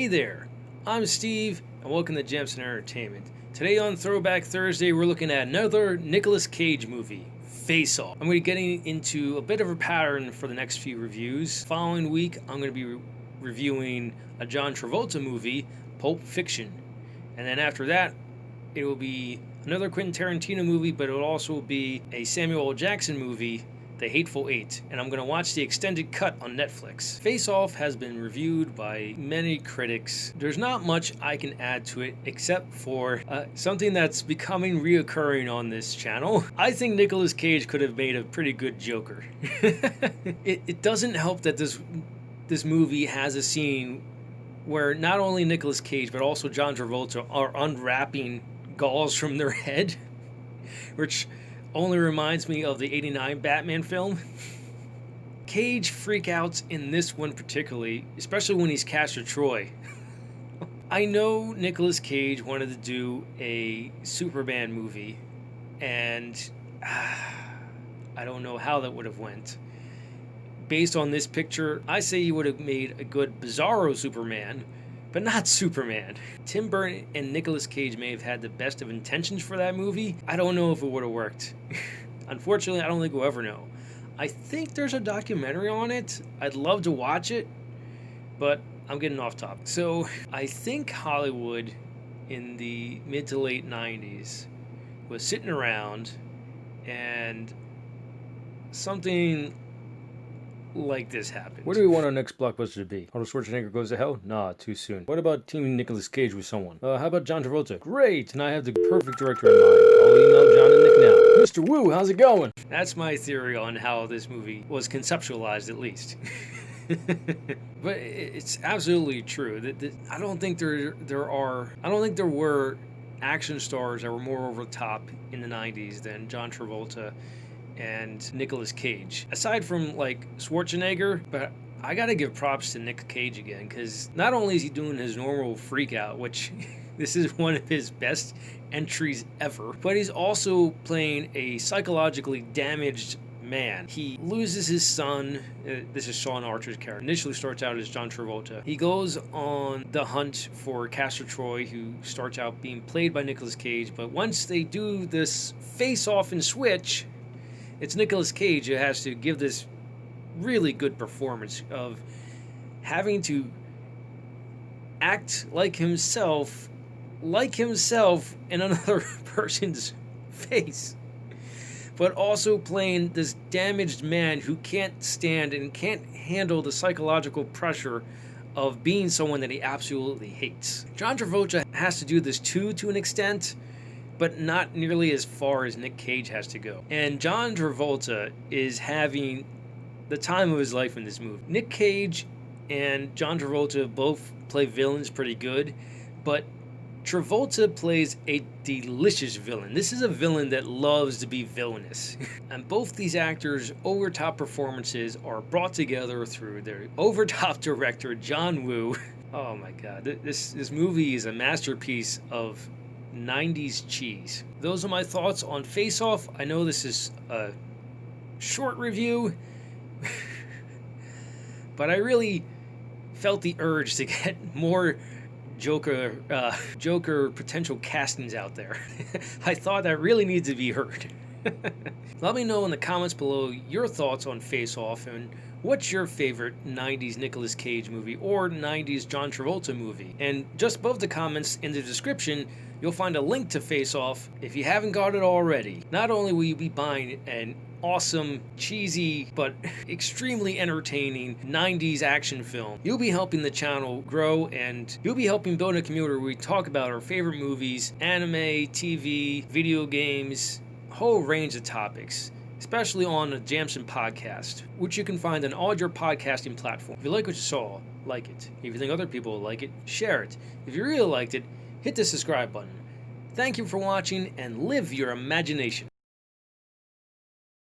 there, I'm Steve, and welcome to Jamsin Entertainment. Today on Throwback Thursday, we're looking at another Nicolas Cage movie, Face Off. I'm going to be getting into a bit of a pattern for the next few reviews. Following week, I'm going to be reviewing a John Travolta movie, Pulp Fiction. And then after that, it will be another Quentin Tarantino movie, but it will also be a Samuel L. Jackson movie, The Hateful Eight, and I'm going to watch the extended cut on Netflix. Face Off has been reviewed by many critics. There's not much I can add to it except for something that's becoming reoccurring on this channel. I think Nicolas Cage could have made a pretty good Joker. It doesn't help that this movie has a scene where not only Nicolas Cage but also John Travolta are unwrapping galls from their head, which only reminds me of the '89 Batman film. Cage freakouts in this one particularly, especially when he's Castor Troy. I know Nicolas Cage wanted to do a Superman movie, and I don't know how that would have went. Based on this picture, I say he would have made a good Bizarro Superman, but not Superman. Tim Burton and Nicolas Cage may have had the best of intentions for that movie. I don't know if it would have worked. Unfortunately, I don't think we'll ever know. I think there's a documentary on it. I'd love to watch it, but I'm getting off topic. So I think Hollywood in the mid to late 90s was sitting around and something like this happened. What do we want our next blockbuster to be? Arnold Schwarzenegger Goes to Hell? Nah, too soon. What about teaming Nicolas Cage with someone? How about John Travolta? Great, and I have the perfect director in mind. I'll email John and Nick now. Mr. Wu, how's it going? That's my theory on how this movie was conceptualized, at least. But it's absolutely true. I don't think there were action stars that were more over the top in the 90s than John Travolta and Nicolas Cage. Aside from like Schwarzenegger, but I gotta give props to Nick Cage again, because not only is he doing his normal freak out, which this is one of his best entries ever, but he's also playing a psychologically damaged man. He loses his son. This is Sean Archer's character. Initially starts out as John Travolta. He goes on the hunt for Castor Troy, who starts out being played by Nicolas Cage, but once they do this face-off and switch, it's Nicolas Cage who has to give this really good performance of having to act like himself in another person's face, but also playing this damaged man who can't stand and can't handle the psychological pressure of being someone that he absolutely hates. John Travolta has to do this too, to an extent, but not nearly as far as Nick Cage has to go. And John Travolta is having the time of his life in this movie. Nick Cage and John Travolta both play villains pretty good, but Travolta plays a delicious villain. This is a villain that loves to be villainous. And both these actors' over-top performances are brought together through their over-top director, John Woo. Oh my God, this movie is a masterpiece of 90s cheese. Those are my thoughts on Face Off. I know this is a short review, but I really felt the urge to get more Joker potential castings out there. I thought that really needs to be heard. Let me know in the comments below your thoughts on Face Off and what's your favorite 90s Nicolas Cage movie or 90s John Travolta movie. And just above the comments in the description, you'll find a link to Face Off if you haven't got it already. Not only will you be buying an awesome, cheesy, but extremely entertaining 90s action film, you'll be helping the channel grow, and you'll be helping build a community where we talk about our favorite movies, anime, TV, video games, a whole range of topics, especially on the Jamsin podcast, which you can find on all your podcasting platforms. If you like what you saw, like it. If you think other people will like it, share it. If you really liked it, hit the subscribe button. Thank you for watching, and live your imagination.